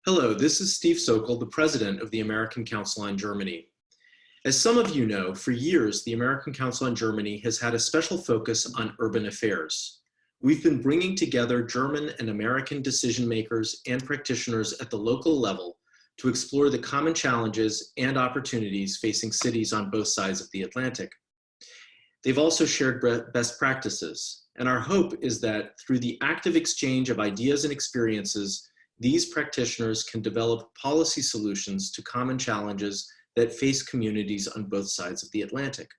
Hello, this is Steve Sokol, the president of the American Council on Germany. As some of you know, for years, the American Council on Germany has had a special focus on urban affairs. We've been bringing together German and American decision makers and practitioners at the local level to explore the common challenges and opportunities facing cities on both sides of the Atlantic. They've also shared best practices, and our hope is that through the active exchange of ideas and experiences, these practitioners can develop policy solutions to common challenges that face communities on both sides of the Atlantic.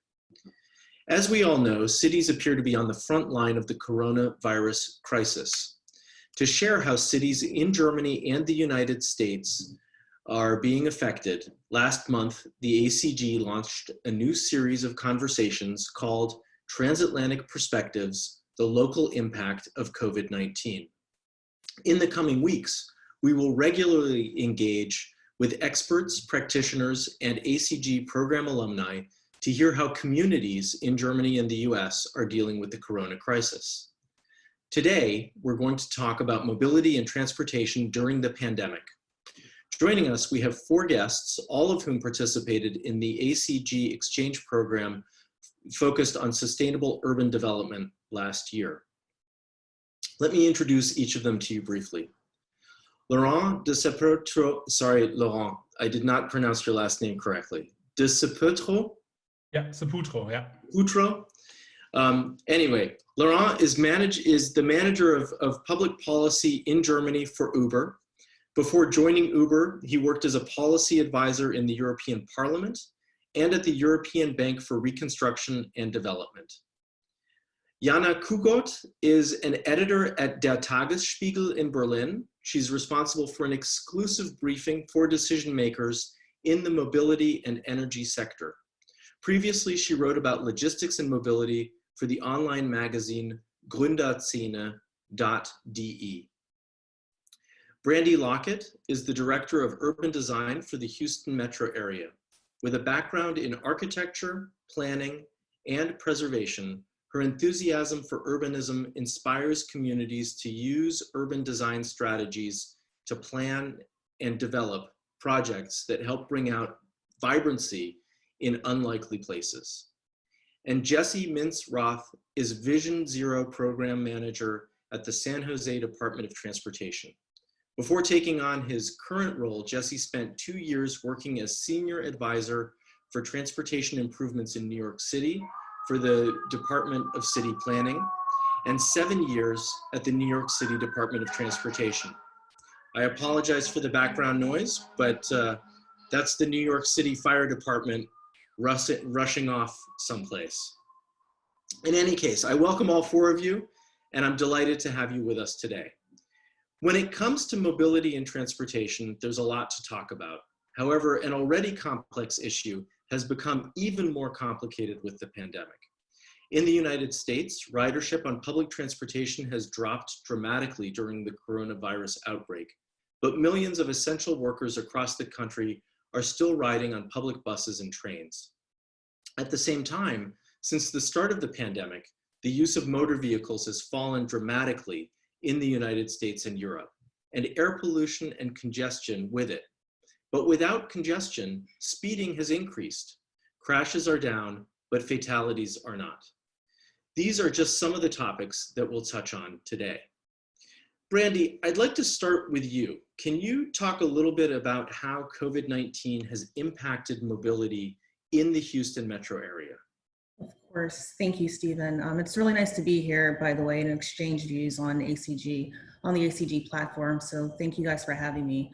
As we all know, cities appear to be on the front line of the coronavirus crisis. To share how cities in Germany and the United States are being affected, last month, the ACG launched a new series of conversations called Transatlantic Perspectives, the Local Impact of COVID-19. In the coming weeks, we will regularly engage with experts, practitioners, and ACG program alumni to hear how communities in Germany and the US are dealing with the corona crisis. Today, we're going to talk about mobility and transportation during the pandemic. Joining us, we have 4 guests, all of whom participated in the ACG exchange program focused on sustainable urban development last year. Let me introduce each of them to you briefly. Laurin Spoetro, sorry, Laurin, I did not pronounce your last name correctly. Spoetro? Yeah, Spoetro, yeah. Spoetro. Anyway, Laurin is the manager of public policy in Germany for Uber. Before joining Uber, he worked as a policy advisor in the European Parliament and at the European Bank for Reconstruction and Development. Jana Kugoth is an editor at Der Tagesspiegel in Berlin. She's responsible for an exclusive briefing for decision makers in the mobility and energy sector. Previously, she wrote about logistics and mobility for the online magazine Gründerszene.de. Brandie Lockhart is the director of urban design for the Houston metro area. With a background in architecture, planning, and preservation, her enthusiasm for urbanism inspires communities to use urban design strategies to plan and develop projects that help bring out vibrancy in unlikely places. And Jesse Mintz-Roth is Vision Zero program manager at the San Jose Department of Transportation. Before taking on his current role, Jesse spent 2 years working as senior advisor for transportation improvements in New York City for the Department of City Planning, and 7 years at the New York City Department of Transportation. I apologize for the background noise, but that's the New York City Fire Department rushing off someplace. In any case, I welcome all 4 of you, and I'm delighted to have you with us today. When it comes to mobility and transportation, there's a lot to talk about. However, an already complex issue has become even more complicated with the pandemic. In the United States, ridership on public transportation has dropped dramatically during the coronavirus outbreak, but millions of essential workers across the country are still riding on public buses and trains. At the same time, since the start of the pandemic, the use of motor vehicles has fallen dramatically in the United States and Europe, and air pollution and congestion with it. But without congestion, speeding has increased. Crashes are down, but fatalities are not. These are just some of the topics that we'll touch on today. Brandie, I'd like to start with you. Can you talk a little bit about how COVID-19 has impacted mobility in the Houston metro area? Of course. Thank you, Stephen. It's really nice to be here, by the way, and exchange views on the ACG platform. So thank you guys for having me.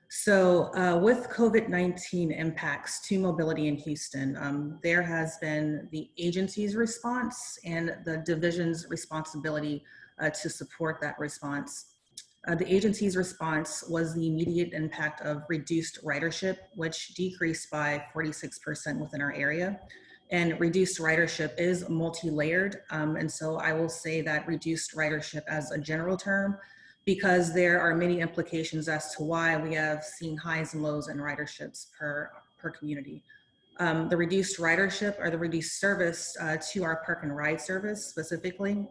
So with COVID-19 impacts to mobility in Houston, there has been the agency's response and the division's responsibility to support that response. The agency's response was the immediate impact of reduced ridership, which decreased by 46% within our area. And reduced ridership is multi-layered. And so I will say that reduced ridership as a general term, because there are many implications as to why we have seen highs and lows in riderships per community. The reduced ridership or the reduced service to our park and ride service specifically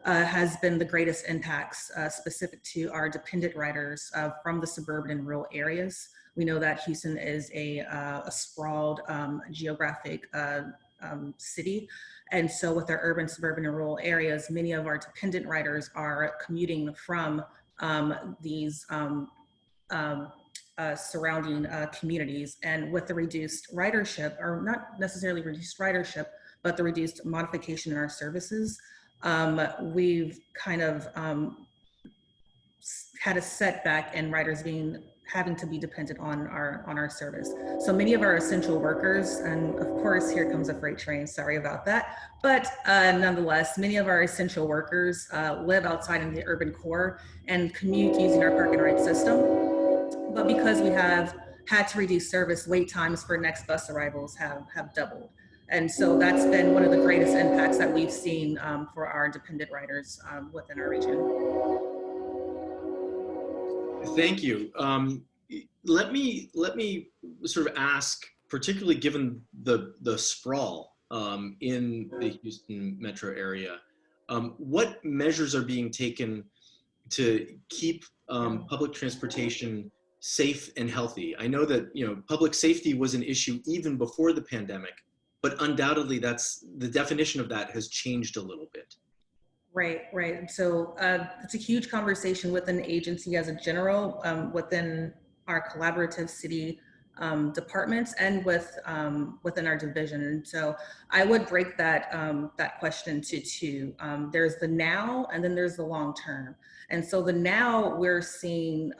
has been the greatest impacts specific to our dependent riders from the suburban and rural areas. We know that Houston is a sprawled geographic city. And so with our urban, suburban, and rural areas, many of our dependent riders are commuting from these surrounding communities. And with the reduced ridership, or not necessarily reduced ridership, but the reduced modification in our services, we've kind of had a setback in riders having to be dependent on our service. So many of our essential workers, and of course, here comes a freight train, sorry about that. But nonetheless, many of our essential workers live outside in the urban core and commute using our park and ride system. But because we have had to reduce service, wait times for next bus arrivals have doubled. And so that's been one of the greatest impacts that we've seen for our dependent riders within our region. Thank you. Let me sort of ask, particularly given the sprawl in the Houston metro area, what measures are being taken to keep public transportation safe and healthy? I know that public safety was an issue even before the pandemic, but undoubtedly that's the definition of that has changed a little bit. Right. So it's a huge conversation within the agency as a general, within our collaborative city departments and within our division. And so I would break that question into two. There's the now, and then there's the long term. And so the now, we're seeing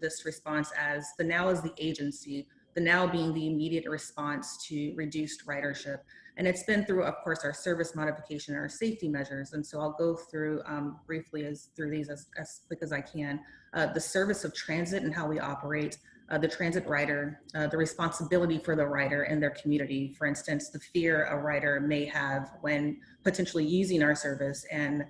this response as the now is the agency, the now being the immediate response to reduced ridership. And it's been through, of course, our service modification and our safety measures. And so I'll go through briefly through these as quick as I can. The service of transit and how we operate, the transit rider, the responsibility for the rider and their community. For instance, the fear a rider may have when potentially using our service and,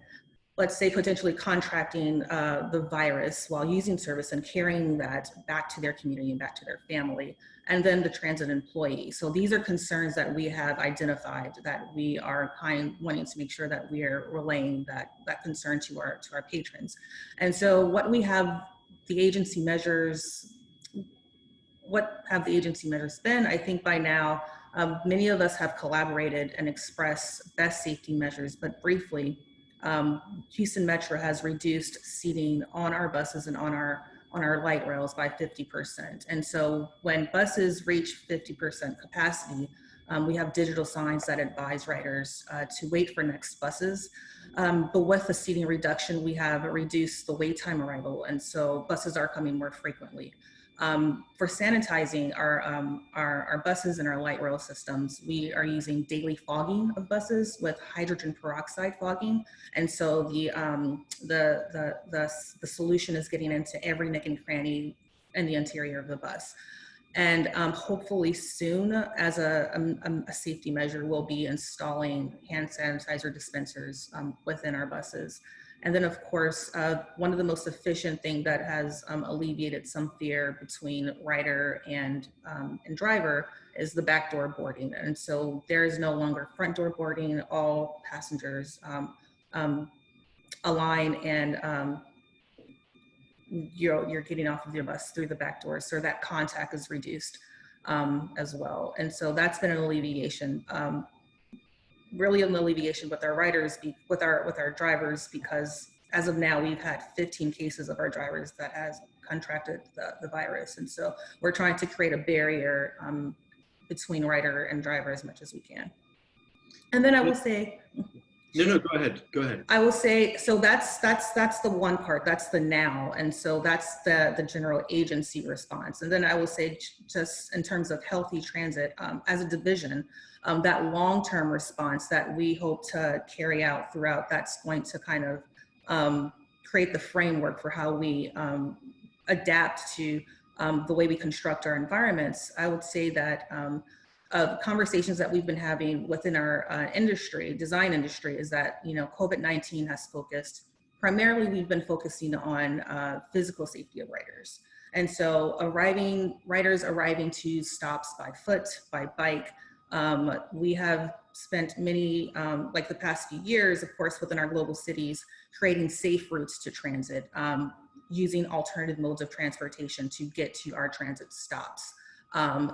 let's say, potentially contracting the virus while using service and carrying that back to their community and back to their family. And then the transit employee. So these are concerns that we have identified that we are wanting to make sure that we are relaying that concern to our patrons. And so what the agency measures been? I think by now, many of us have collaborated and expressed best safety measures, but briefly, Houston Metro has reduced seating on our buses and on our light rails by 50%. And so when buses reach 50% capacity, we have digital signs that advise riders to wait for next buses. But with the seating reduction, we have reduced the wait time arrival. And so buses are coming more frequently. For sanitizing our buses and our light rail systems, we are using daily fogging of buses with hydrogen peroxide fogging, and so the solution is getting into every nook and cranny in the interior of the bus. And hopefully soon, as a safety measure, we'll be installing hand sanitizer dispensers within our buses. And then, of course, one of the most efficient thing that has alleviated some fear between rider and driver is the backdoor boarding. And so there is no longer front door boarding. All passengers align and you're getting off of your bus through the back door. So that contact is reduced as well. And so that's been an alleviation. Really an alleviation with our riders, with our drivers, because as of now, we've had 15 cases of our drivers that has contracted the virus. And so we're trying to create a barrier between rider and driver as much as we can. And then I will say, No, go ahead. I will say, so that's the one part, that's the now. And so that's the general agency response. And then I will say, just in terms of healthy transit, as a division, that long-term response that we hope to carry out throughout, that's going to kind of create the framework for how we adapt to the way we construct our environments. I would say that conversations that we've been having within our design industry, is that, COVID-19 has focused, primarily we've been focusing on physical safety of riders. And so riders arriving to stops by foot, by bike, we have spent many, like the past few years, of course, within our global cities, creating safe routes to transit, using alternative modes of transportation to get to our transit stops.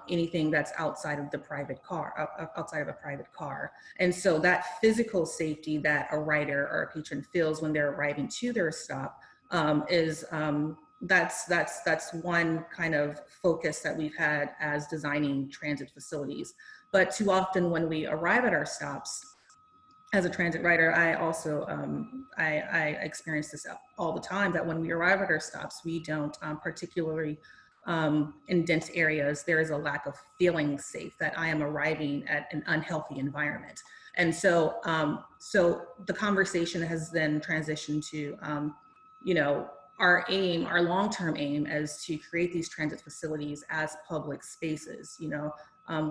Anything that's outside of the private car, outside of a private car. And so that physical safety that a rider or a patron feels when they're arriving to their stop that's one kind of focus that we've had as designing transit facilities. But too often when we arrive at our stops, as a transit rider, I also, I experience this all the time, that when we arrive at our stops, we don't particularly in dense areas, there is a lack of feeling safe, that I am arriving at an unhealthy environment. And so, so the conversation has then transitioned to, you know, our aim, our long-term aim, is to create these transit facilities as public spaces. You know,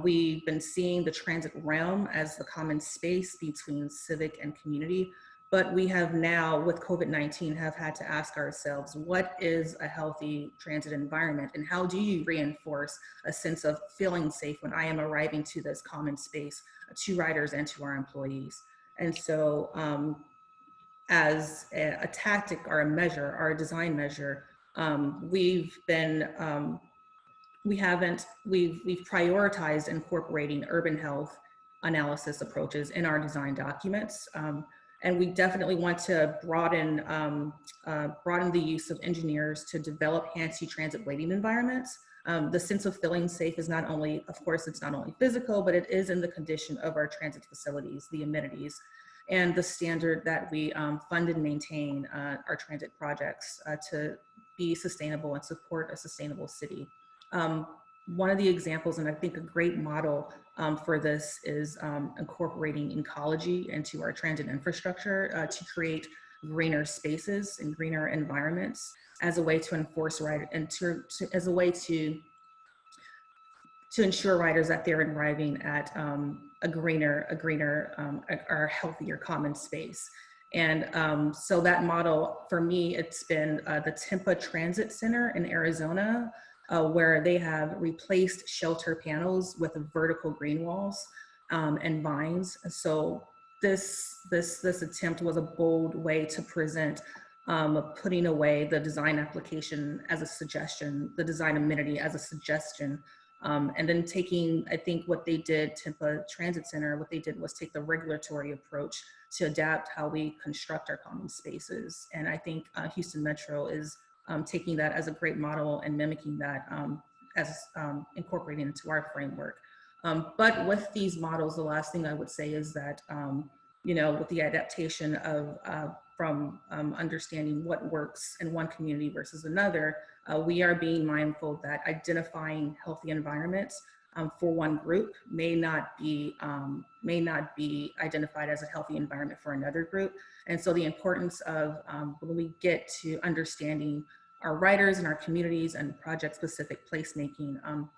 we've been seeing the transit realm as the common space between civic and community, but we have now, with COVID-19, have had to ask ourselves, what is a healthy transit environment, and how do you reinforce a sense of feeling safe when I am arriving to this common space to riders and to our employees? And so, as a tactic or a measure, or a design measure, we've prioritized incorporating urban health analysis approaches in our design documents. And we definitely want to broaden the use of engineers to develop anti-transit waiting environments. The sense of feeling safe is not only, of course, it's not only physical, but it is in the condition of our transit facilities, the amenities, and the standard that we fund and maintain our transit projects to be sustainable and support a sustainable city. One of the examples, and I think a great model for this, is incorporating ecology into our transit infrastructure to create greener spaces and greener environments as a way to enforce as a way to ensure riders that they're arriving at a greener or healthier common space. And so that model, for me, it's been the Tempa Transit Center in Arizona, where they have replaced shelter panels with vertical green walls and vines. So this attempt was a bold way to present putting away the design application as a suggestion, the design amenity as a suggestion, and then taking, I think what they did, Tempa Transit Center, what they did was take the regulatory approach to adapt how we construct our common spaces. And I think Houston Metro is taking that as a great model and mimicking that as incorporating into our framework. But with these models, the last thing I would say is that, you know, with the adaptation of from understanding what works in one community versus another, we are being mindful that identifying healthy environments for one group may not be identified as a healthy environment for another group. And so the importance of when we get to understanding our riders and our communities and project-specific placemaking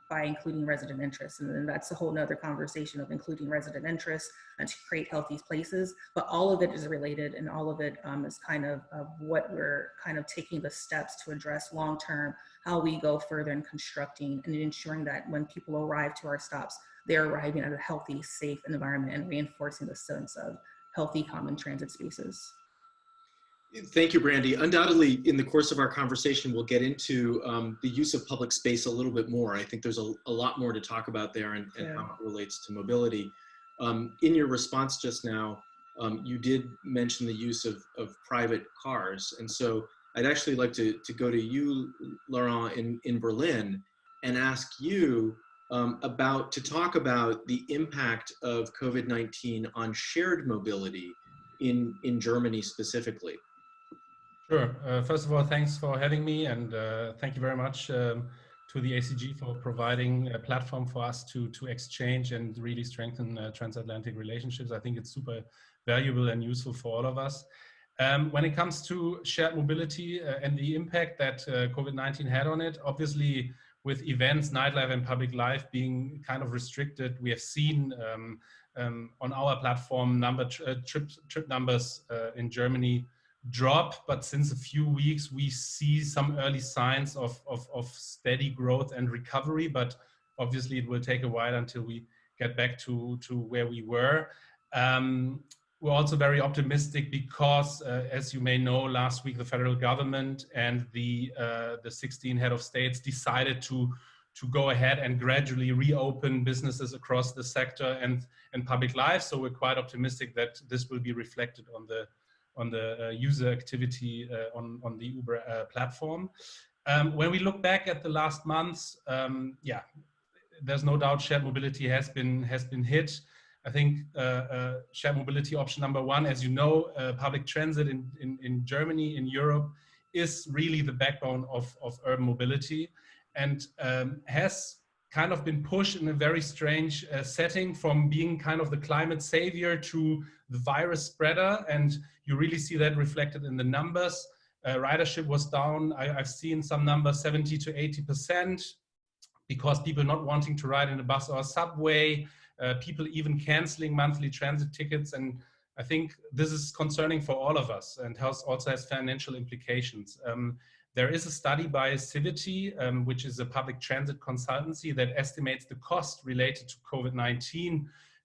by including resident interests. And then that's a whole nother conversation of including resident interests and to create healthy places. But all of it is related, and all of it is kind of what we're kind of taking the steps to address long-term, how we go further in constructing and ensuring that when people arrive to our stops, they're arriving at a healthy, safe environment and reinforcing the sense of healthy common transit spaces. Thank you, Brandie. Undoubtedly, in the course of our conversation, we'll get into the use of public space a little bit more. I think there's a lot more to talk about there and how it relates to mobility. In your response just now, you did mention the use of private cars. And so I'd actually like to go to you, Laurin, in Berlin, and ask you to talk about the impact of COVID-19 on shared mobility in Germany specifically. Sure. First of all, thanks for having me, and thank you very much to the ACG for providing a platform for us to exchange and really strengthen transatlantic relationships. I think it's super valuable and useful for all of us. When it comes to shared mobility and the impact that COVID-19 had on it, obviously with events, nightlife and public life being kind of restricted, we have seen on our platform trip numbers in Germany drop, but since a few weeks we see some early signs of steady growth and recovery, but obviously it will take a while until we get back to where we were. We're also very optimistic because, as you may know, last week the federal government and the 16 head of states decided to go ahead and gradually reopen businesses across the sector and public life. So we're quite optimistic that this will be reflected on the user activity on the Uber platform. When we look back at the last months, yeah, there's no doubt shared mobility has been hit. I think shared mobility option number one, as you know, public transit in Germany, in Europe, is really the backbone of urban mobility, and has kind of been pushed in a very strange setting from being kind of the climate savior to the virus spreader. And you really see that reflected in the numbers. Ridership was down, I've seen some numbers, 70 to 80%, because people not wanting to ride in a bus or a subway, people even canceling monthly transit tickets. And I think this is concerning for all of us and also has financial implications. There is a study by Civity, which is a public transit consultancy, that estimates the cost related to COVID-19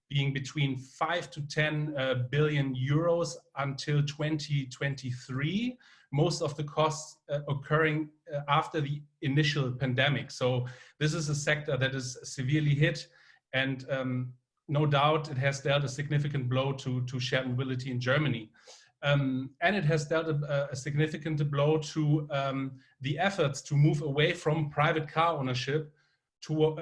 being between 5 to 10 billion euros until 2023. Most of the costs occurring after the initial pandemic. So this is a sector that is severely hit, and no doubt it has dealt a significant blow to shared mobility in Germany. And it has dealt a significant blow to the efforts to move away from private car ownership to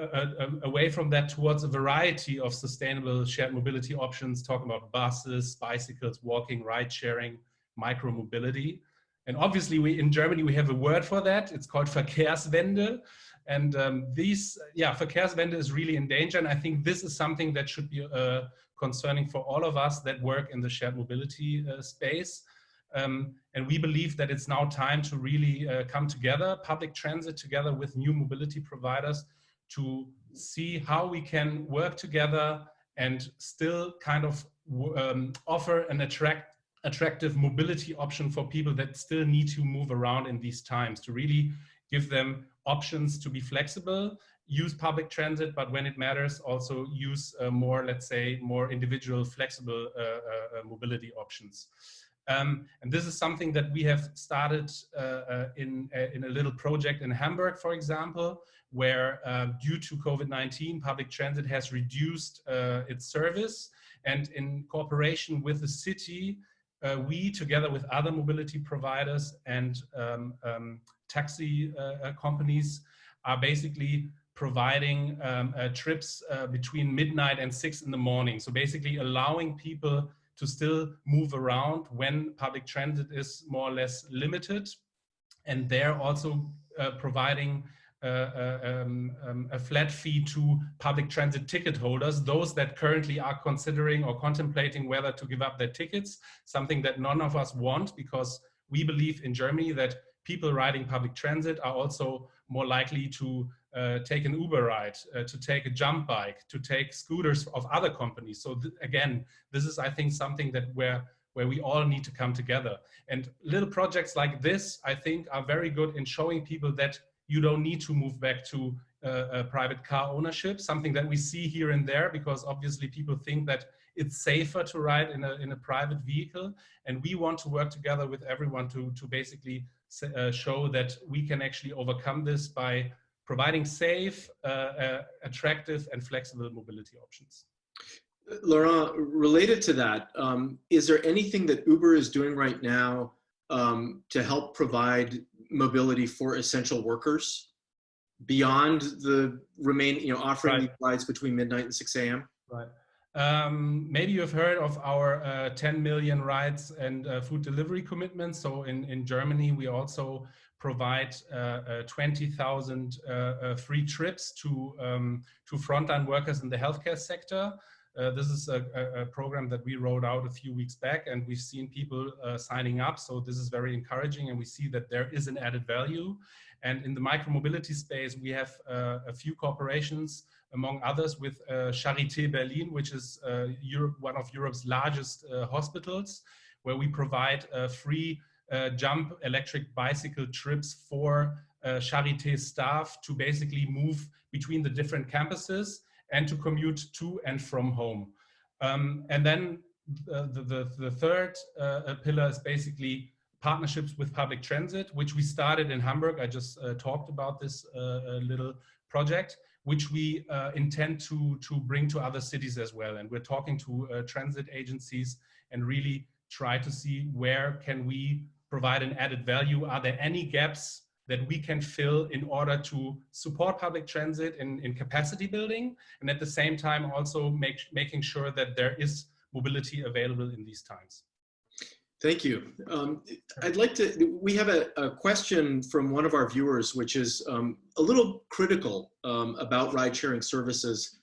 away from that towards a variety of sustainable shared mobility options, talking about buses, bicycles, walking, ride sharing, micro mobility. And obviously in Germany, we have a word for that. It's called Verkehrswende. And Verkehrswende is really in danger. And I think this is something that should be concerning for all of us that work in the shared mobility space. And we believe that it's now time to really come together, public transit together with new mobility providers, to see how we can work together and still kind of offer an attractive mobility option for people that still need to move around in these times, to really give them options to be flexible, use public transit, but when it matters, also use more, let's say, more individual, flexible mobility options. And this is something that we have started in a little project in Hamburg, for example, where due to COVID-19, public transit has reduced its service. And in cooperation with the city, we, together with other mobility providers and taxi companies, are basically providing trips between midnight and 6 in the morning. So basically allowing people to still move around when public transit is more or less limited. And they're also providing a flat fee to public transit ticket holders, those that currently are considering or contemplating whether to give up their tickets, something that none of us want, because we believe in Germany that people riding public transit are also more likely to take an Uber ride, to take a jump bike, to take scooters of other companies. So again, this is, I think, something that where we all need to come together. And little projects like this, I think, are very good in showing people that you don't need to move back to private car ownership, something that we see here and there, because obviously people think that it's safer to ride in a private vehicle. And we want to work together with everyone to basically show that we can actually overcome this by providing safe, attractive and flexible mobility options. Laurin, related to that, is there anything that Uber is doing right now to help provide mobility for essential workers beyond the offering these rides between midnight and 6 a.m.? Right. Maybe you've heard of our 10 million rides and food delivery commitments. So in Germany, we also provide 20,000 free trips to frontline workers in the healthcare sector. This is a program that we rolled out a few weeks back, and we've seen people signing up. So this is very encouraging, and we see that there is an added value. And in the micromobility space, we have a few corporations, among others with Charité Berlin, which is one of Europe's largest hospitals, where we provide free jump electric bicycle trips for Charité staff to basically move between the different campuses and to commute to and from home. And then the third pillar is basically partnerships with public transit, which we started in Hamburg. I just talked about this little project, which we intend to bring to other cities as well. And we're talking to transit agencies and really try to see where can we provide an added value. Are there any gaps that we can fill in order to support public transit in capacity building, and at the same time also making sure that there is mobility available in these times. Thank you. I'd like to, we have a question from one of our viewers, which is a little critical about ride sharing services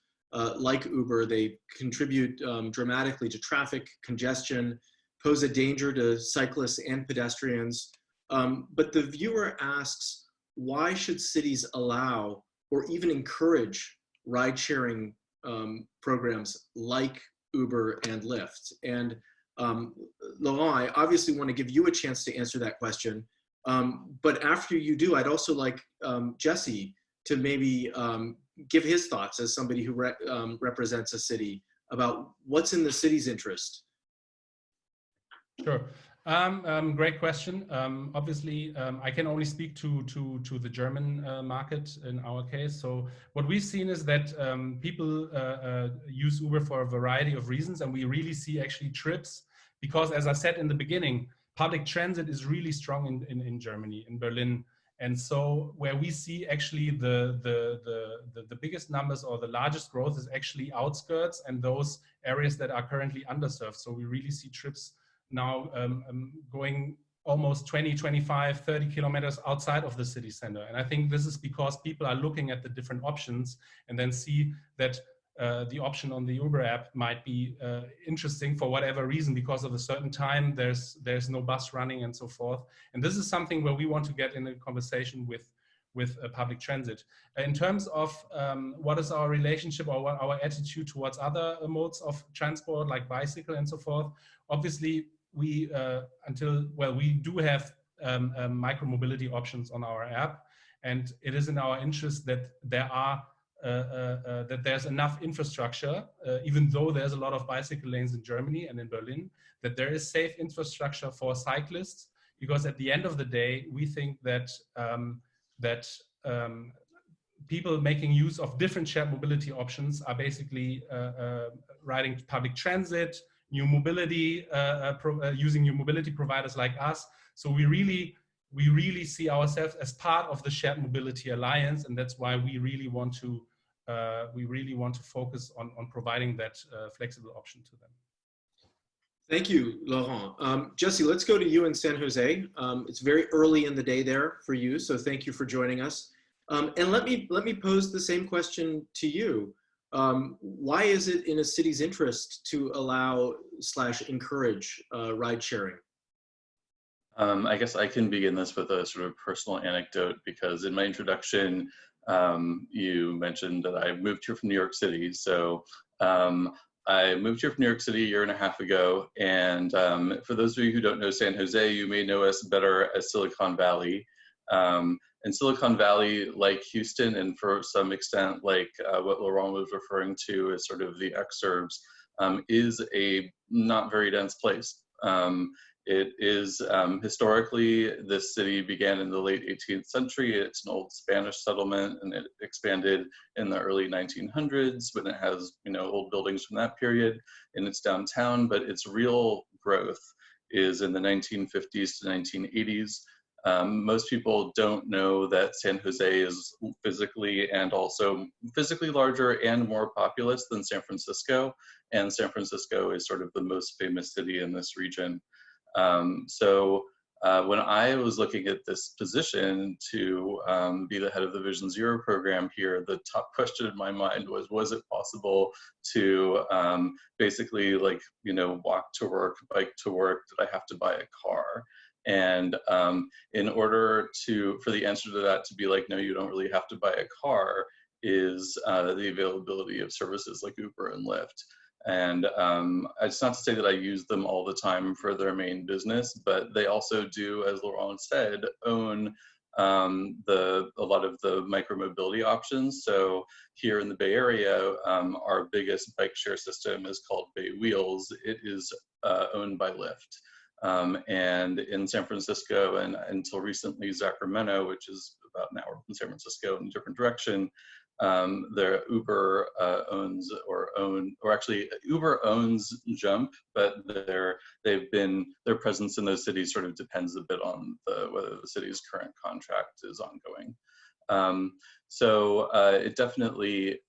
like Uber. They contribute dramatically to traffic congestion, pose a danger to cyclists and pedestrians. But the viewer asks, why should cities allow or even encourage ride sharing programs like Uber and Lyft? And Laurin, I obviously want to give you a chance to answer that question. But after you do, I'd also like Jesse to maybe give his thoughts as somebody who represents a city about what's in the city's interest. Sure. Great question. Obviously, I can only speak to the German market in our case. So what we've seen is that people use Uber for a variety of reasons, and we really see actually trips because, as I said in the beginning, public transit is really strong in Germany, in Berlin. And so where we see actually the biggest numbers or the largest growth is actually outskirts and those areas that are currently underserved. So we really see trips now going almost 20, 25, 30 kilometers outside of the city center. And I think this is because people are looking at the different options and then see that the option on the Uber app might be interesting for whatever reason, because of a certain time, there's no bus running and so forth. And this is something where we want to get in a conversation with public transit. In terms of what is our relationship or what our attitude towards other modes of transport like bicycle and so forth, obviously we we do have micro-mobility options on our app, and it is in our interest that there are that there's enough infrastructure, even though there's a lot of bicycle lanes in Germany and in Berlin, that there is safe infrastructure for cyclists, because at the end of the day, we think that people making use of different shared mobility options are basically riding public transit, new mobility, using new mobility providers like us. So we really see ourselves as part of the shared mobility alliance, and that's why we really want to focus on providing that flexible option to them. Thank you, Laurin. Jesse, let's go to you in San Jose. It's very early in the day there for you, so thank you for joining us. And let me pose the same question to you. Why is it in a city's interest to allow / encourage ride sharing? I guess I can begin this with a sort of personal anecdote, because in my introduction, you mentioned that I moved here from New York City. So I moved here from New York City a year and a half ago. And for those of you who don't know San Jose, you may know us better as Silicon Valley. And Silicon Valley, like Houston, and for some extent, like what Laurin was referring to as sort of the exurbs, is a not very dense place. It is historically, this city began in the late 18th century. It's an old Spanish settlement, and it expanded in the early 1900s when it has, old buildings from that period in its downtown. But its real growth is in the 1950s to 1980s. Most people don't know that San Jose is physically larger and more populous than San Francisco. And San Francisco is sort of the most famous city in this region. So when I was looking at this position to be the head of the Vision Zero program here, the top question in my mind was it possible to basically walk to work, bike to work? Did I have to buy a car? And in order for the answer to that to be like, no, you don't really have to buy a car, is the availability of services like Uber and Lyft. And it's not to say that I use them all the time for their main business, but they also do, as Laurin said, own a lot of the micromobility options. So here in the Bay Area, our biggest bike share system is called Bay Wheels. It is owned by Lyft. And in San Francisco and until recently Sacramento, which is about an hour from San Francisco in a different direction, their Uber Uber owns Jump, but their presence in those cities sort of depends a bit on whether the city's current contract is ongoing. So it definitely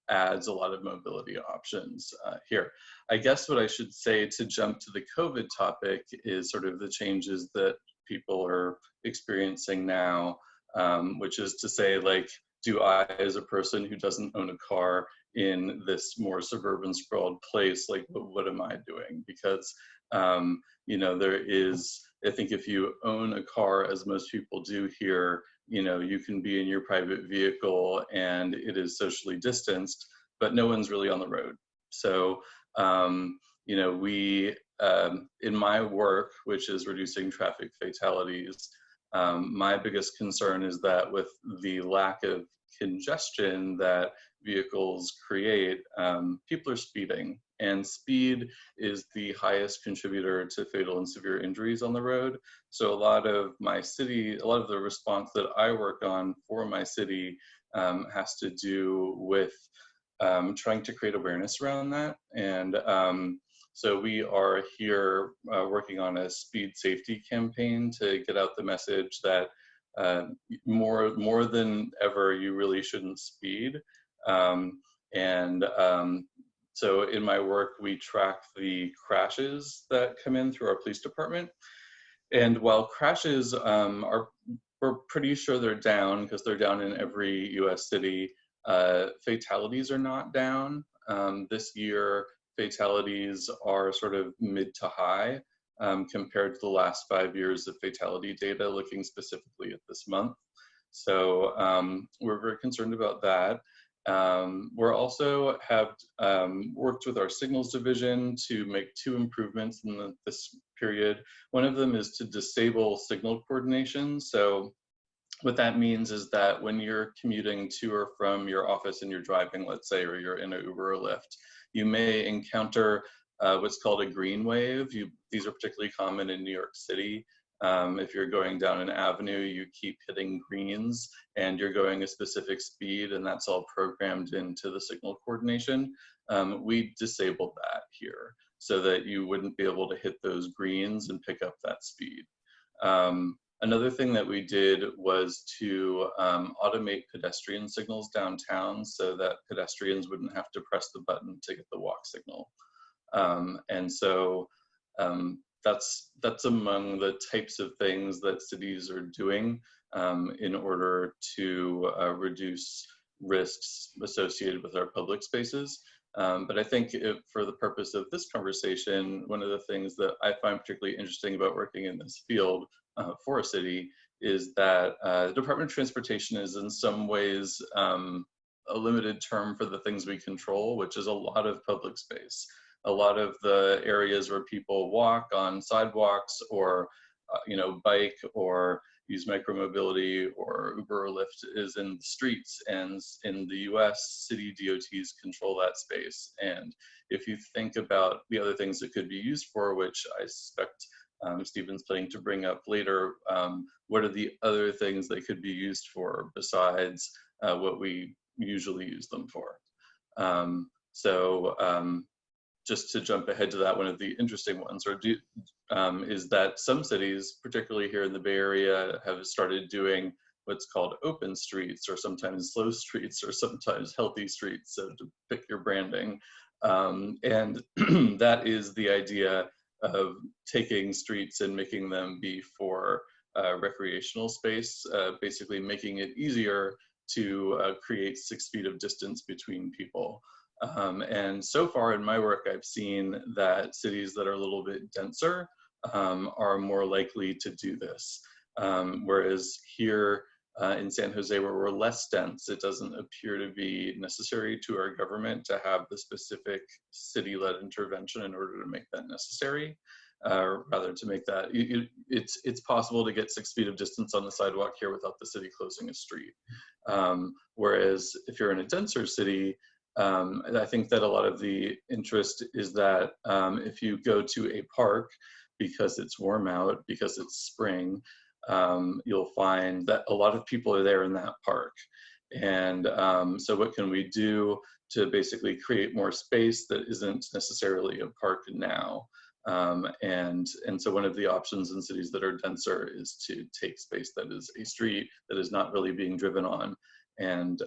adds a lot of mobility options here. I guess what I should say to jump to the COVID topic is sort of the changes that people are experiencing now, which is to say, like, do I, as a person who doesn't own a car in this more suburban sprawled place, like, what am I doing? Because, you know, there is, I think if you own a car, as most people do here, you know, you can be in your private vehicle and it is socially distanced, but no one's really on the road. So, you know, we, in my work, which is reducing traffic fatalities, my biggest concern is that with the lack of congestion that vehicles create, people are speeding, and speed is the highest contributor to fatal and severe injuries on the road. So a lot of the response that I work on for my city has to do with trying to create awareness around that. And so we are here working on a speed safety campaign to get out the message that more than ever, you really shouldn't speed. So in my work, we track the crashes that come in through our police department. And while crashes we're pretty sure they're down because they're down in every US city, fatalities are not down. This year, fatalities are sort of mid to high compared to the last 5 years of fatality data, looking specifically at this month. So we're very concerned about that. We're also have worked with our signals division to make 2 improvements in this period. One of them is to disable signal coordination. So what that means is that when you're commuting to or from your office and you're driving, let's say, or you're in an Uber or Lyft, you may encounter what's called a green wave. These are particularly common in New York City. If you're going down an avenue, you keep hitting greens and you're going a specific speed, and that's all programmed into the signal coordination. We disabled that here so that you wouldn't be able to hit those greens and pick up that speed. Another thing that we did was to automate pedestrian signals downtown so that pedestrians wouldn't have to press the button to get the walk signal. And so that's among the types of things that cities are doing in order to reduce risks associated with our public spaces. But I think for the purpose of this conversation, one of the things that I find particularly interesting about working in this field for a city is that the Department of Transportation is in some ways a limited term for the things we control, which is a lot of public space. A lot of the areas where people walk on sidewalks or bike or use micromobility or Uber or Lyft is in the streets, and in the US, city DOTs control that space. And if you think about the other things it could be used for, which I suspect Stephen's planning to bring up later, what are the other things they could be used for besides what we usually use them for? Just to jump ahead to that, one of the interesting ones is that some cities, particularly here in the Bay Area, have started doing what's called open streets, or sometimes slow streets, or sometimes healthy streets, so to pick your branding. And that is the idea of taking streets and making them be for recreational space, basically making it easier to create 6 feet of distance between people. And so far in my work, I've seen that cities that are a little bit denser are more likely to do this. Whereas here in San Jose, where we're less dense, it doesn't appear to be necessary to our government to have the specific city-led intervention in order to make that necessary. rather to make that, it's possible to get 6 feet of distance on the sidewalk here without the city closing a street. Whereas if you're in a denser city, I think that a lot of the interest is that if you go to a park because it's warm out, because it's spring, you'll find that a lot of people are there in that park. And so what can we do to basically create more space that isn't necessarily a park now? And so one of the options in cities that are denser is to take space that is a street that is not really being driven on and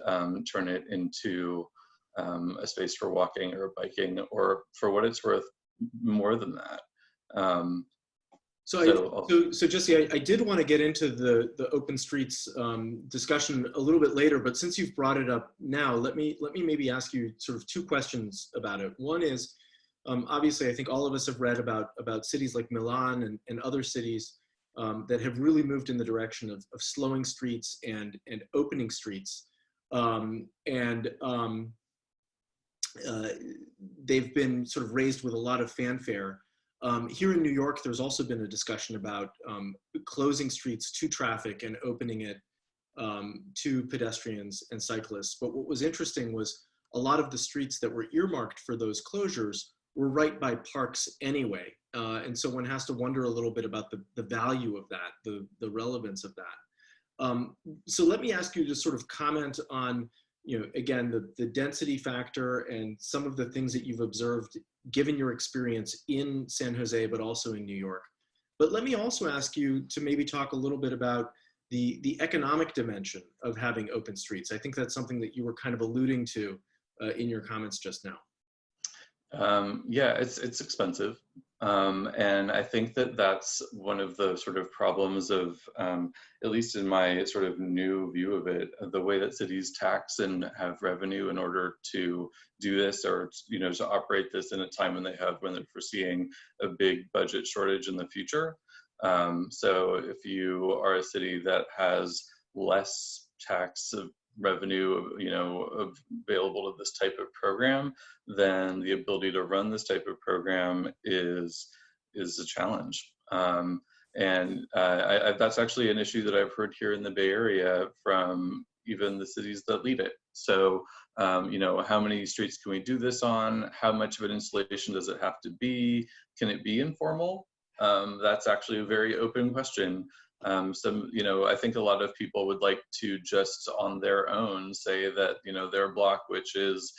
turn it into a space for walking or biking, or for what it's worth, more than that. So Jesse, I did want to get into the open streets discussion a little bit later, but since you've brought it up now, let me maybe ask you sort of 2 questions about it. One is, obviously, I think all of us have read about cities like Milan and other cities that have really moved in the direction of slowing streets and opening streets. They've been sort of raised with a lot of fanfare. Here in New York, there's also been a discussion about closing streets to traffic and opening it to pedestrians and cyclists. But what was interesting was a lot of the streets that were earmarked for those closures were right by parks anyway. And so one has to wonder a little bit about the value of that, the relevance of that. So let me ask you to sort of comment on, again, the density factor and some of the things that you've observed given your experience in San Jose, but also in New York. But let me also ask you to maybe talk a little bit about the economic dimension of having open streets. I think that's something that you were kind of alluding to in your comments just now. Yeah, it's expensive. And I think that that's one of the sort of problems of, at least in my sort of new view of it, the way that cities tax and have revenue in order to do this, or, to operate this in a time when they're foreseeing a big budget shortage in the future. So if you are a city that has less tax revenue, available to this type of program, then the ability to run this type of program is a challenge. And that's actually an issue that I've heard here in the Bay Area from even the cities that lead it. So, how many streets can we do this on? How much of an installation does it have to be? Can it be informal? That's actually a very open question. I think a lot of people would like to just on their own say that, their block, which is,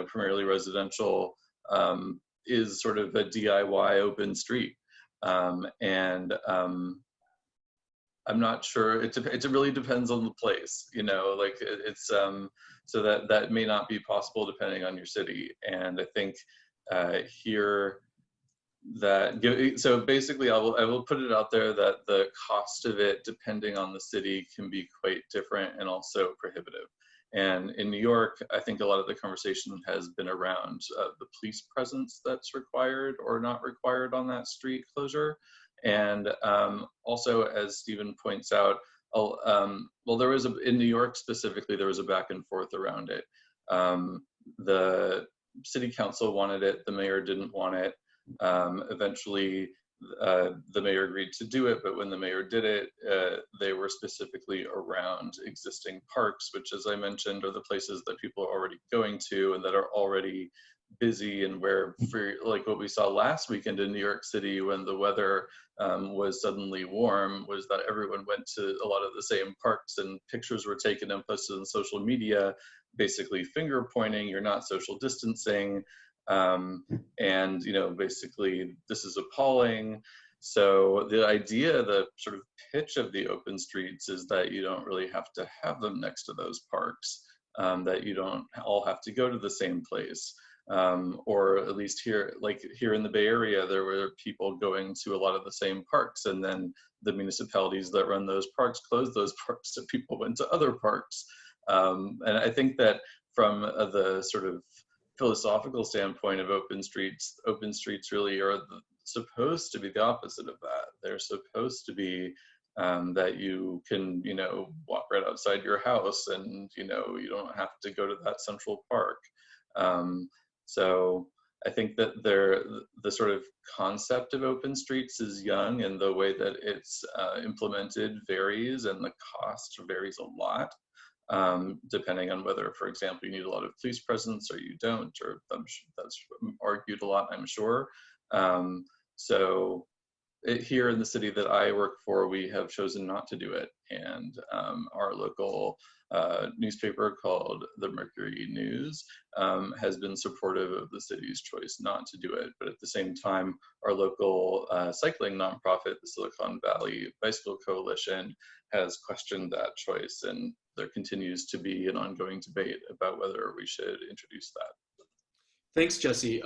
primarily residential, is sort of a DIY open street. I'm not sure, it really depends on the place, so that may not be possible depending on your city. And I think here, so basically I will put it out there that the cost of it, depending on the city, can be quite different and also prohibitive. And in New York, I think a lot of the conversation has been around the police presence that's required or not required on that street closure. And also, as Stephen points out, in New York specifically, there was a back and forth around it. The city council wanted it, the mayor didn't want it. Eventually, the mayor agreed to do it, but when the mayor did it, they were specifically around existing parks, which, as I mentioned, are the places that people are already going to and that are already busy, and where, for like what we saw last weekend in New York City when the weather was suddenly warm, was that everyone went to a lot of the same parks, and pictures were taken and posted on social media, basically finger pointing, you're not social distancing. And basically this is appalling. So the idea, the sort of pitch of the open streets is that you don't really have to have them next to those parks, that you don't all have to go to the same place. Or at least here in the Bay Area, there were people going to a lot of the same parks, and then the municipalities that run those parks closed those parks, so people went to other parks. And I think that from the sort of philosophical standpoint of open streets really are supposed to be the opposite of that. They're supposed to be that you can, walk right outside your house, and, you don't have to go to that central park. So I think that the sort of concept of open streets is young, and the way that it's implemented varies, and the cost varies a lot, depending on whether, for example, you need a lot of police presence or you don't, or that's argued a lot, I'm sure. So here in the city that I work for, we have chosen not to do it, and our local newspaper called the Mercury News has been supportive of the city's choice not to do it. But at the same time, our local cycling nonprofit, the Silicon Valley Bicycle Coalition, has questioned that choice, and there continues to be an ongoing debate about whether we should introduce that. Thanks, Jesse.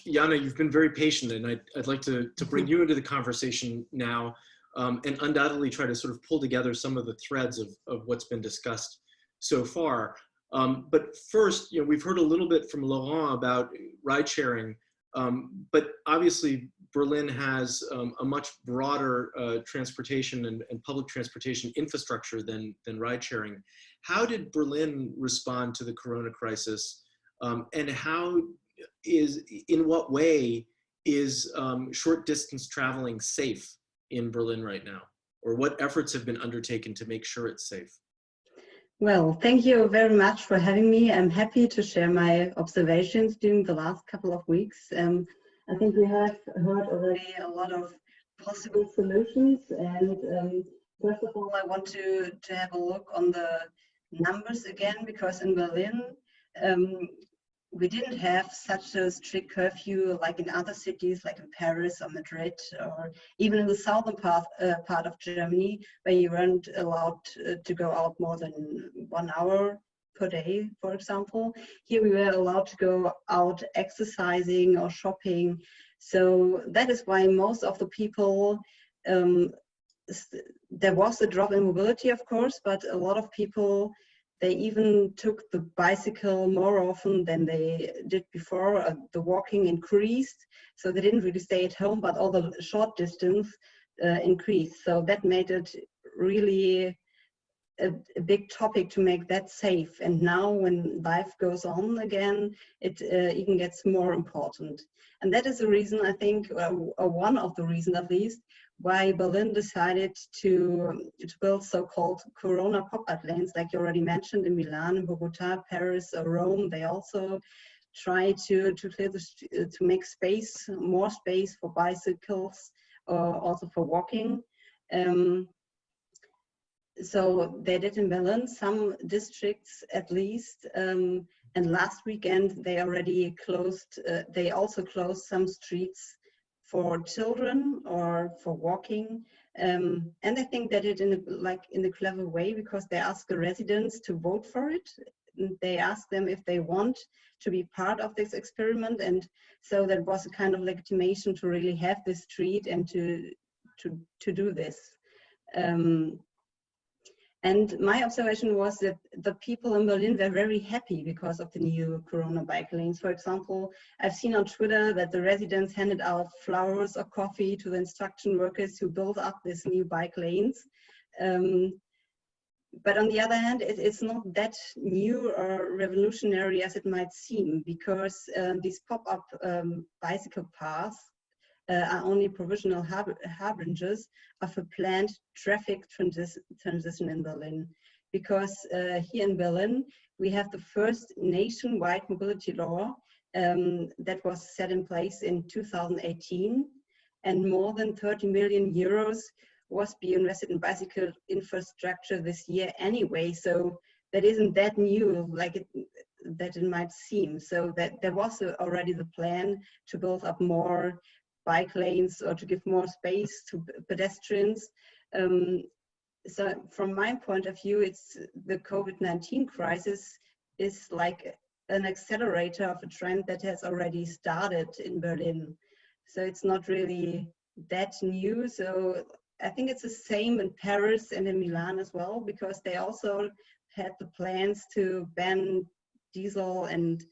Jana, you've been very patient, and I'd like to bring you into the conversation now, and undoubtedly try to sort of pull together some of the threads of what's been discussed so far. But first, we've heard a little bit from Laurin about ride sharing, but obviously Berlin has a much broader transportation and public transportation infrastructure than ride sharing. How did Berlin respond to the Corona crisis, and in what way is short distance traveling safe in Berlin right now? Or what efforts have been undertaken to make sure it's safe? Well, thank you very much for having me. I'm happy to share my observations during the last couple of weeks. I think we have heard already a lot of possible solutions. And first of all, I want to have a look on the numbers again, because in Berlin, we didn't have such a strict curfew like in other cities, like in Paris or Madrid, or even in the southern part of Germany, where you weren't allowed to go out more than 1 hour per day, for example. Here we were allowed to go out exercising or shopping. So that is why most of the people, there was a drop in mobility, of course, but a lot of people, they even took the bicycle more often than they did before. The walking increased, so they didn't really stay at home, but all the short distance increased. So that made it really a big topic to make that safe. And now when life goes on again, it even gets more important. And that is the reason, I think, or one of the reasons at least, why Berlin decided to build so-called Corona pop-up lanes, like you already mentioned, in Milan, Bogota, Paris, Rome. They also try to clear to make space, more space for bicycles, or also for walking. So they did in Berlin, some districts at least, and last weekend they already closed. They also closed some streets for children or for walking, and I think they did in a clever way, because they asked the residents to vote for it. They asked them if they want to be part of this experiment, and so that was a kind of legitimation to really have this street and to do this. And my observation was that the people in Berlin were very happy because of the new Corona bike lanes. For example, I've seen on Twitter that the residents handed out flowers or coffee to the construction workers who built up these new bike lanes. But on the other hand, it's not that new or revolutionary as it might seem, because these pop-up bicycle paths are only provisional harbingers of a planned traffic transition in Berlin. Because here in Berlin, we have the first nationwide mobility law that was set in place in 2018, and more than 30 million euros was being invested in bicycle infrastructure this year anyway. So that isn't that new, like that it might seem. So that there was already the plan to build up more bike lanes or to give more space to pedestrians. So from my point of view, it's the COVID-19 crisis is like an accelerator of a trend that has already started in Berlin. So it's not really that new. So I think it's the same in Paris and in Milan as well, because they also had the plans to ban diesel and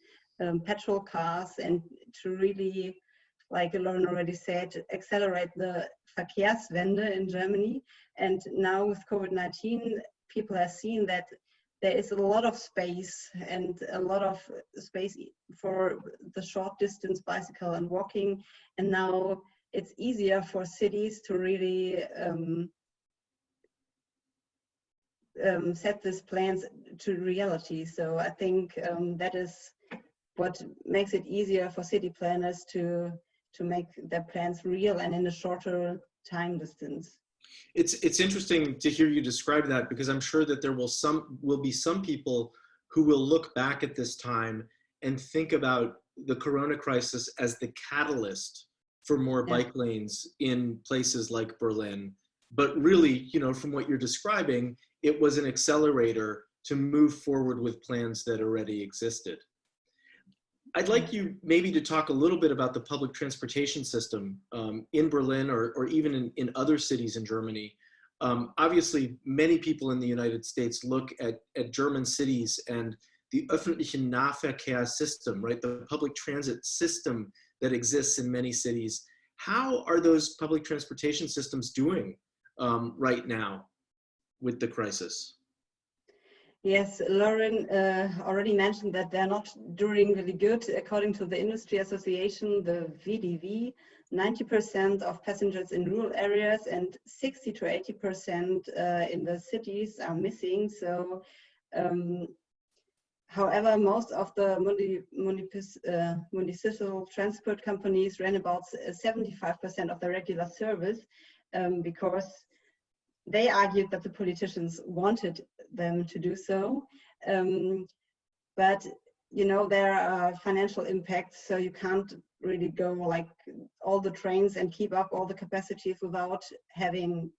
petrol cars, and to really, like Laurin already said, accelerate the Verkehrswende in Germany. And now with COVID-19, people have seen that there is a lot of space and a lot of space for the short distance bicycle and walking. And now it's easier for cities to really set these plans to reality. So I think that is what makes it easier for city planners to make their plans real and in a shorter time distance. It's interesting to hear you describe that, because I'm sure that there will be some people who will look back at this time and think about the Corona crisis as the catalyst for more bike lanes in places like Berlin. But really, you know, from what you're describing, it was an accelerator to move forward with plans that already existed. I'd like you maybe to talk a little bit about the public transportation system in Berlin or even in other cities in Germany. Obviously, many people in the United States look at German cities and the öffentlichen Nahverkehr system, right? The public transit system that exists in many cities. How are those public transportation systems doing right now with the crisis? Yes, Laurin already mentioned that they're not doing really good. According to the industry association, the VDV, 90% of passengers in rural areas and 60 to 80% in the cities are missing. So, however, most of the municipal transport companies ran about 75% of the regular service because they argued that the politicians wanted them to do so. But, you know, there are financial impacts, so you can't really go like all the trains and keep up all the capacities without having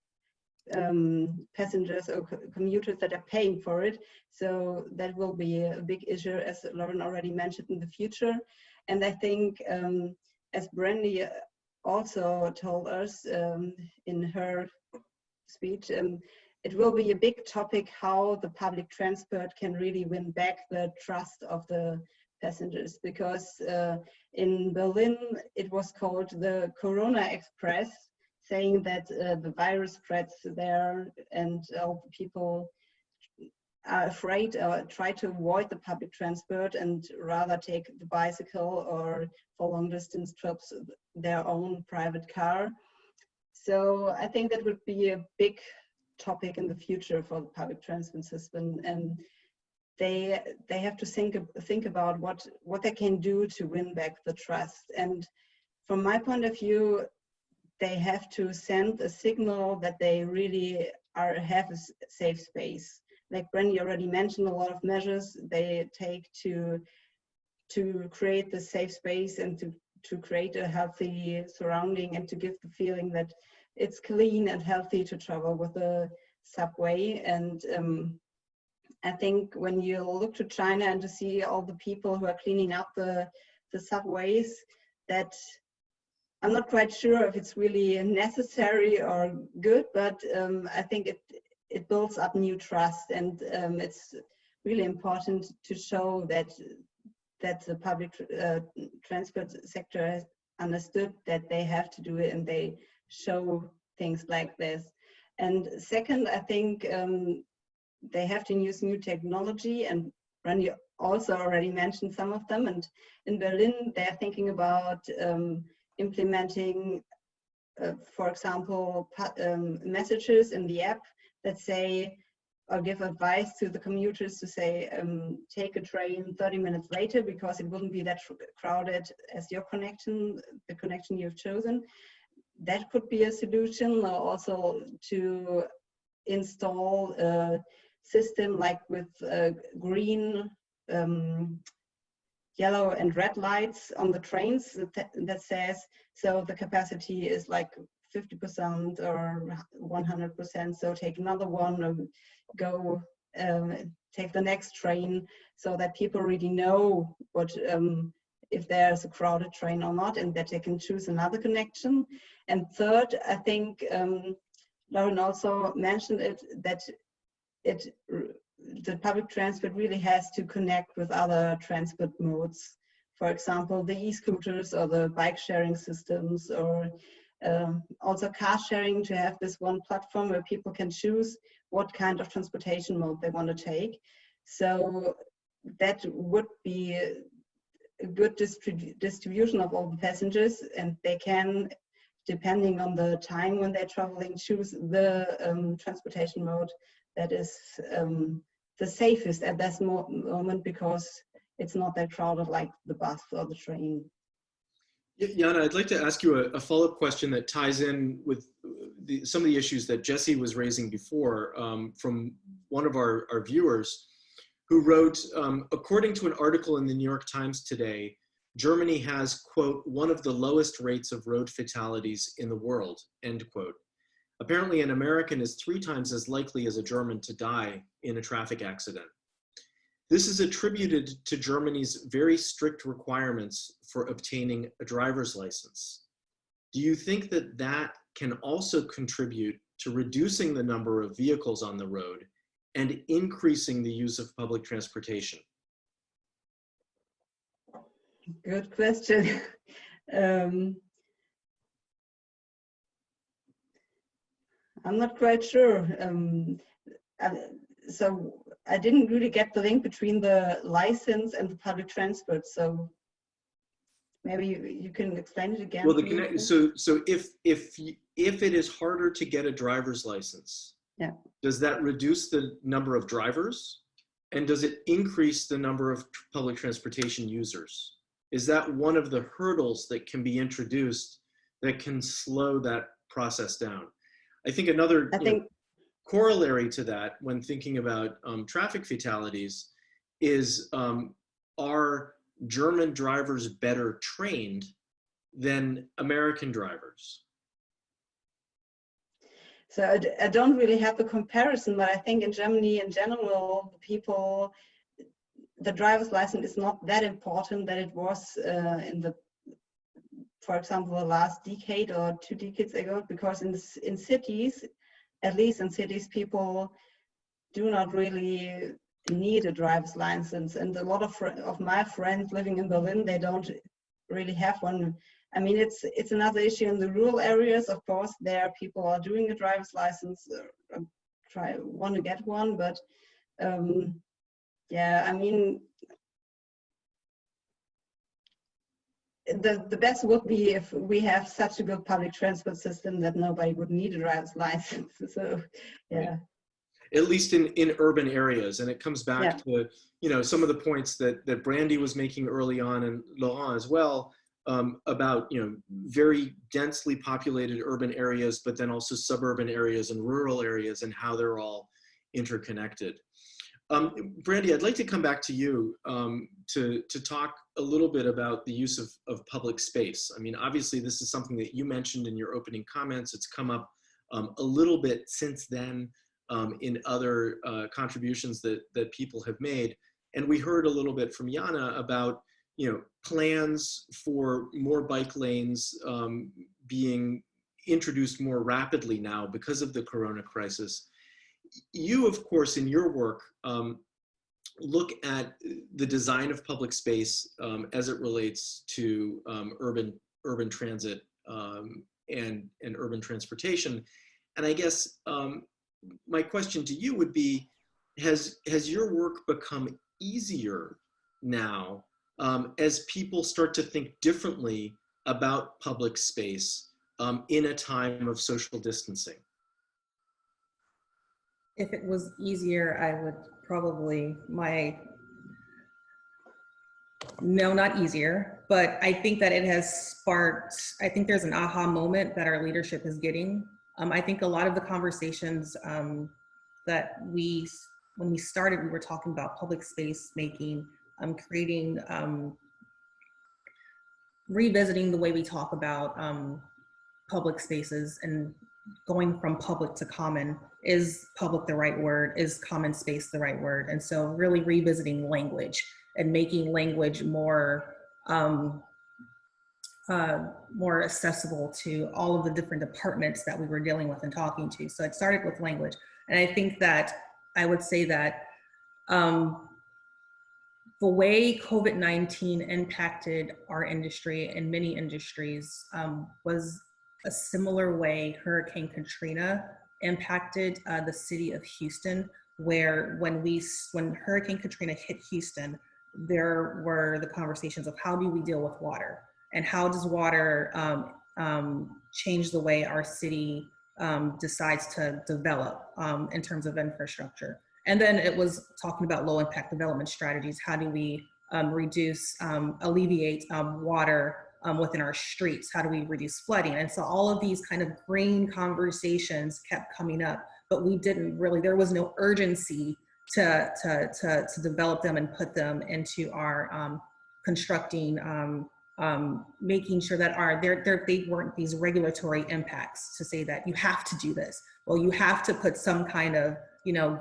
passengers or commuters that are paying for it. So that will be a big issue, as Laurin already mentioned, in the future. And I think, as Brandie also told us in her speech, it will be a big topic how the public transport can really win back the trust of the passengers, because in Berlin it was called the Corona Express, saying that the virus spreads there and all the people are afraid or try to avoid the public transport and rather take the bicycle or for long distance trips their own private car. So I think that would be a big topic in the future for the public transport system, and they have to think about what they can do to win back the trust. And from my point of view, they have to send a signal that they really have a safe space. Like Brandie already mentioned, a lot of measures they take to create the safe space and to create a healthy surrounding and to give the feeling that it's clean and healthy to travel with the subway. And I think when you look to China and to see all the people who are cleaning up the subways, that I'm not quite sure if it's really necessary or good, but I think it builds up new trust, and it's really important to show that the public transport sector has understood that they have to do it, and they show things like this. And second, I think they have to use new technology, and Brandie also already mentioned some of them. And in Berlin, they're thinking about implementing, for example, messages in the app that say, or give advice to the commuters to say, take a train 30 minutes later because it wouldn't be that crowded as your connection, the connection you've chosen. That could be a solution. Also to install a system like with green, yellow and red lights on the trains that says, so the capacity is like 50% or 100%, so take another one or go take the next train, so that people really know what if there's a crowded train or not, and that they can choose another connection. And third, I think Laurin also mentioned it, that the public transport really has to connect with other transport modes. For example, the e-scooters or the bike sharing systems, or also car sharing, to have this one platform where people can choose what kind of transportation mode they want to take. So that would be a good distribution of all the passengers, and they can, depending on the time when they're traveling, choose the transportation mode that is the safest at that moment, because it's not that crowded like the bus or the train. Jana, I'd like to ask you a follow-up question that ties in with some of the issues that Jesse was raising before, from one of our viewers who wrote, according to an article in the New York Times today, Germany has, quote, one of the lowest rates of road fatalities in the world, end quote. Apparently, an American is 3 times as likely as a German to die in a traffic accident. This is attributed to Germany's very strict requirements for obtaining a driver's license. Do you think that that can also contribute to reducing the number of vehicles on the road and increasing the use of public transportation? Good question. I'm not quite sure. So I didn't really get the link between the license and the public transport. So maybe you can explain it again. Well, so if it is harder to get a driver's license, yeah, does that reduce the number of drivers, and does it increase the number of public transportation users? Is that one of the hurdles that can be introduced that can slow that process down? I think another corollary to that, when thinking about traffic fatalities, is are German drivers better trained than American drivers? So I don't really have a comparison, but I think in Germany in general, people, the driver's license is not that important that it was for example, the last decade or 2 decades ago, because in cities, at least in cities, people do not really need a driver's license. And a lot of my friends living in Berlin, they don't really have one. I mean, it's another issue in the rural areas. Of course, there people are doing a driver's license, want to get one, but yeah, I mean, the best would be if we have such a good public transport system that nobody would need a driver's license. So, yeah. At least in urban areas, and it comes back to some of the points that Brandie was making early on, and Laurin as well, about very densely populated urban areas, but then also suburban areas and rural areas, and how they're all interconnected. Brandie, I'd like to come back to you to talk a little bit about the use of public space. I mean, obviously, this is something that you mentioned in your opening comments. It's come up a little bit since then in other contributions that people have made. And we heard a little bit from Jana about plans for more bike lanes being introduced more rapidly now because of the Corona crisis. You, of course, in your work, look at the design of public space as it relates to urban transit and urban transportation. And I guess my question to you would be, has your work become easier now as people start to think differently about public space in a time of social distancing? If it was easier, I would probably, no, not easier, but I think that it has sparked, I think there's an aha moment that our leadership is getting. I think a lot of the conversations that when we started, we were talking about public space making, creating, revisiting the way we talk about public spaces and going from public to common. Is public the right word? Is common space the right word? And so really revisiting language and making language more more accessible to all of the different departments that we were dealing with and talking to. So it started with language. And I think that I would say that the way COVID-19 impacted our industry and many industries was a similar way Hurricane Katrina impacted the city of Houston, where when Hurricane Katrina hit Houston, there were the conversations of how do we deal with water, and how does water change the way our city decides to develop in terms of infrastructure. And then it was talking about low impact development strategies. How do we alleviate water within our streets? How do we reduce flooding? And so all of these kind of green conversations kept coming up, but we didn't really, there was no urgency to develop them and put them into our constructing, making sure that they weren't these regulatory impacts to say that you have to do this. Well, you have to put some kind of,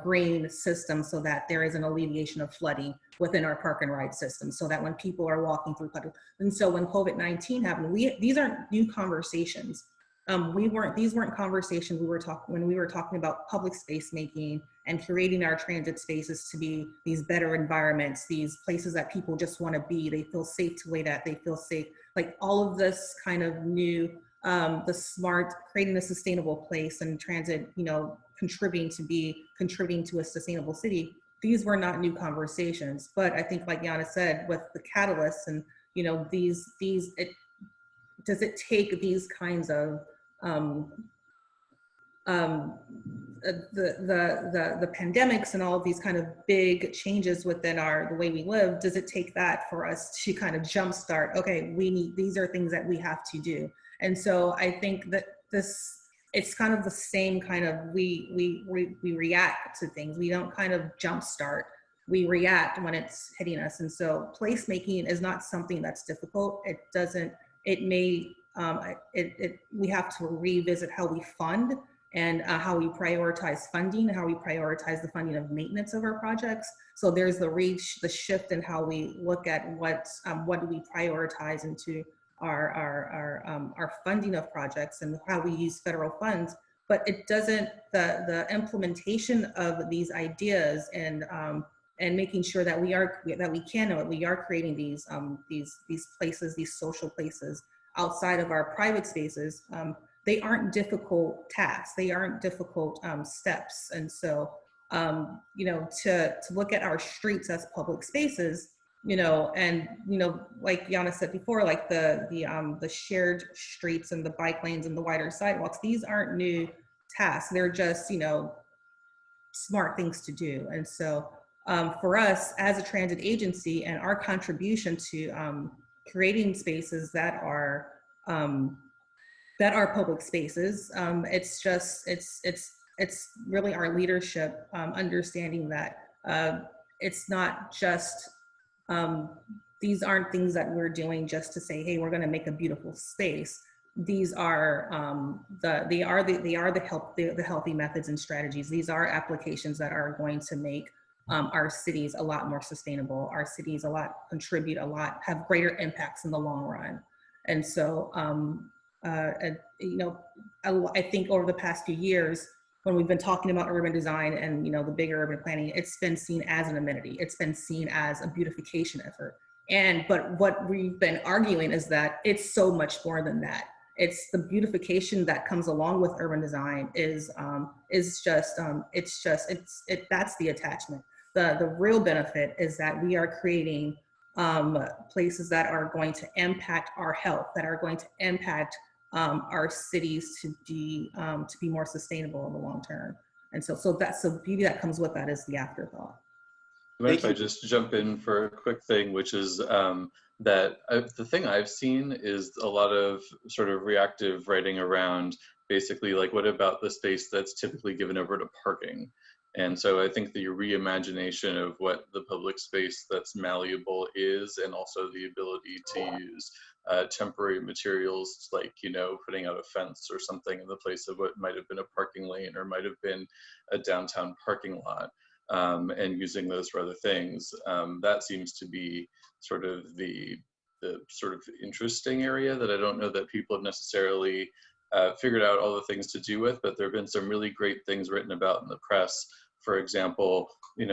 green system so that there is an alleviation of flooding within our park and ride system, so that when people are walking through puddles. And so when COVID-19 happened, these aren't new conversations. These weren't conversations when we were talking about public space making and creating our transit spaces to be these better environments, these places that people just want to be, they feel safe to wait at, they feel safe. Like all of this kind of new, the smart, creating a sustainable place and transit, contributing to a sustainable city. These were not new conversations, but I think like Jana said, with the catalysts and, does it take these kinds of the pandemics and all of these kind of big changes within the way we live, does it take that for us to kind of jumpstart, okay, these are things that we have to do. And so I think that it's kind of the same kind of, we react to things. We don't kind of jumpstart, we react when it's hitting us. And so placemaking is not something that's difficult. We have to revisit how we fund and how we prioritize funding, how we prioritize the funding of maintenance of our projects. So there's the shift in how we look at what do we prioritize into our funding of projects and how we use federal funds. But it doesn't, the implementation of these ideas and making sure that we are creating these places, these social places outside of our private spaces. They aren't difficult tasks. They aren't difficult steps. And so, to look at our streets as public spaces, like Jana said before, like the shared streets and the bike lanes and the wider sidewalks, these aren't new tasks. They're just, smart things to do. And so for us as a transit agency and our contribution to creating spaces that are public spaces, it's really our leadership understanding that it's not just, these aren't things that we're doing just to say, hey, we're going to make a beautiful space. These are the healthy methods and strategies. These are applications that are going to make our cities a lot more sustainable. Our cities contribute a lot, have greater impacts in the long run. And so, I think over the past few years, when we've been talking about urban design and the bigger urban planning, it's been seen as an amenity. It's been seen as a beautification effort. But what we've been arguing is that it's so much more than that. It's the beautification that comes along with urban design that's the attachment. The real benefit is that we are creating places that are going to impact our health, that are going to impact our cities to be more sustainable in the long term. And so that's the beauty that comes with that is the afterthought. If I just jump in for a quick thing, which is that the thing I've seen is a lot of sort of reactive writing around basically like, what about the space that's typically given over to parking? And so I think the reimagination of what the public space that's malleable is, and also the ability to use temporary materials like, putting out a fence or something in the place of what might have been a parking lane or might have been a downtown parking lot, and using those for other things. That seems to be sort of the sort of interesting area that I don't know that people have necessarily figured out all the things to do with, but there have been some really great things written about in the press. For example,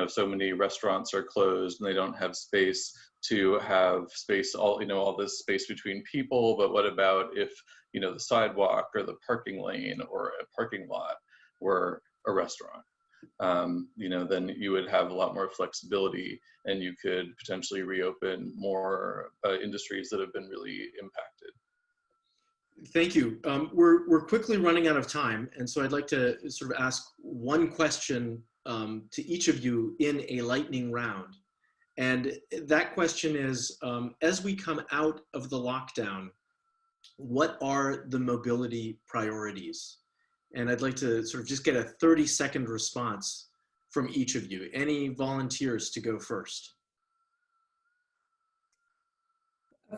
so many restaurants are closed and they don't have space to have space, all this space between people, but what about if, the sidewalk or the parking lane or a parking lot were a restaurant? you know, then you would have a lot more flexibility and you could potentially reopen more industries that have been really impacted. Thank you. We're quickly running out of time, and so I'd like to sort of ask one question to each of you in a lightning round. And that question is, as we come out of the lockdown, what are the mobility priorities? And I'd like to sort of just get a 30-second response from each of you. Any volunteers to go first?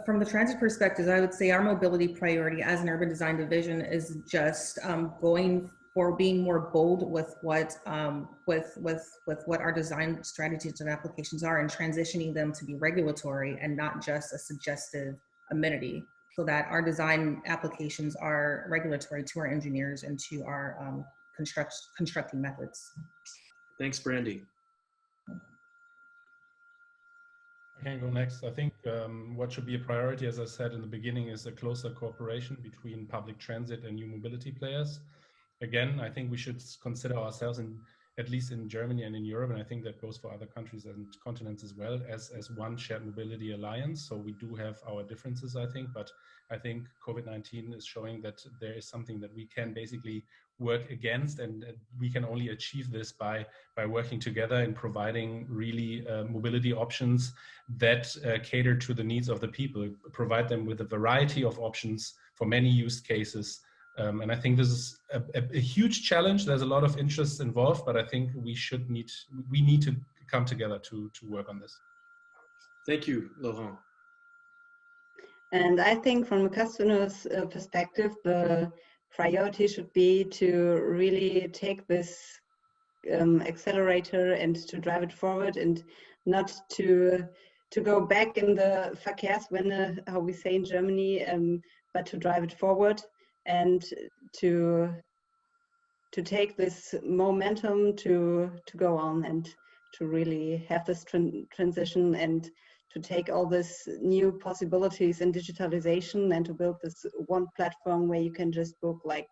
From the transit perspective, I would say our mobility priority as an urban design division is just going for being more bold with what our design strategies and applications are, and transitioning them to be regulatory and not just a suggestive amenity, so that our design applications are regulatory to our engineers and to our constructing methods. Thanks, Brandie. I can go next. I think what should be a priority, as I said in the beginning, is a closer cooperation between public transit and new mobility players. Again, I think we should consider ourselves, at least in Germany and in Europe, and I think that goes for other countries and continents as well, as one shared mobility alliance. So we do have our differences, I think, but I think COVID-19 is showing that there is something that we can basically work against, and we can only achieve this by working together and providing really mobility options that cater to the needs of the people, provide them with a variety of options for many use cases. And I think this is a huge challenge. There's a lot of interests involved, but I think we need to come together to work on this. Thank you, Laurent. And I think from a customer's perspective, the priority should be to really take this accelerator and to drive it forward, and not to go back in the Verkehrswende, how we say in Germany, but to drive it forward and to take this momentum to go on and to really have this transition, and to take all this new possibilities in digitalization, and to build this one platform where you can just book like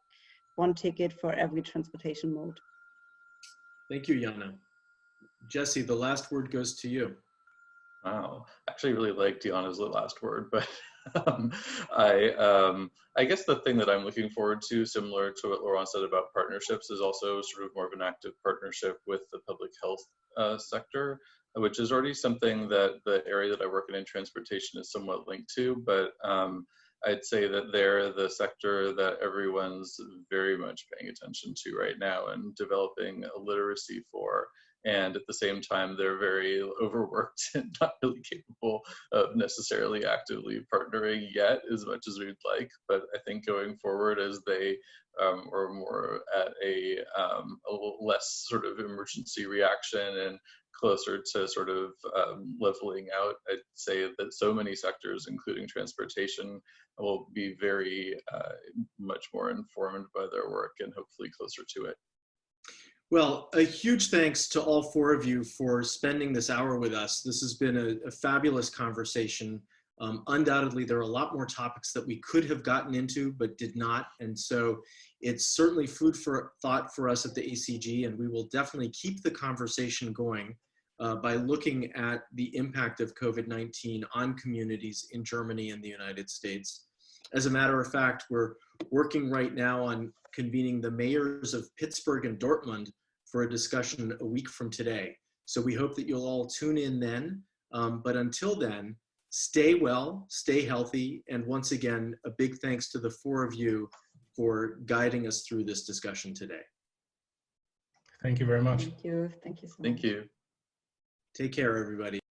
one ticket for every transportation mode. Thank you, Jana. Jesse, the last word goes to you. Wow, I actually really liked Jana's last word, but I guess the thing that I'm looking forward to, similar to what Laurent said about partnerships, is also sort of more of an active partnership with the public health sector, which is already something that the area that I work in transportation is somewhat linked to, but I'd say that they're the sector that everyone's very much paying attention to right now and developing a literacy for. And at the same time, they're very overworked and not really capable of necessarily actively partnering yet as much as we'd like. But I think going forward, as they are more at a less sort of emergency reaction and closer to sort of leveling out, I'd say that so many sectors, including transportation, will be very much more informed by their work and hopefully closer to it. Well, a huge thanks to all four of you for spending this hour with us. This has been a fabulous conversation. Undoubtedly, there are a lot more topics that we could have gotten into, but did not. And so it's certainly food for thought for us at the ACG, and we will definitely keep the conversation going by looking at the impact of COVID-19 on communities in Germany and the United States. As a matter of fact, we're working right now on convening the mayors of Pittsburgh and Dortmund for a discussion a week from today. So we hope that you'll all tune in then. But until then, stay well, stay healthy, and once again, a big thanks to the four of you for guiding us through this discussion today. Thank you very much. Thank you. Thank you so much. Thank you. Take care, everybody.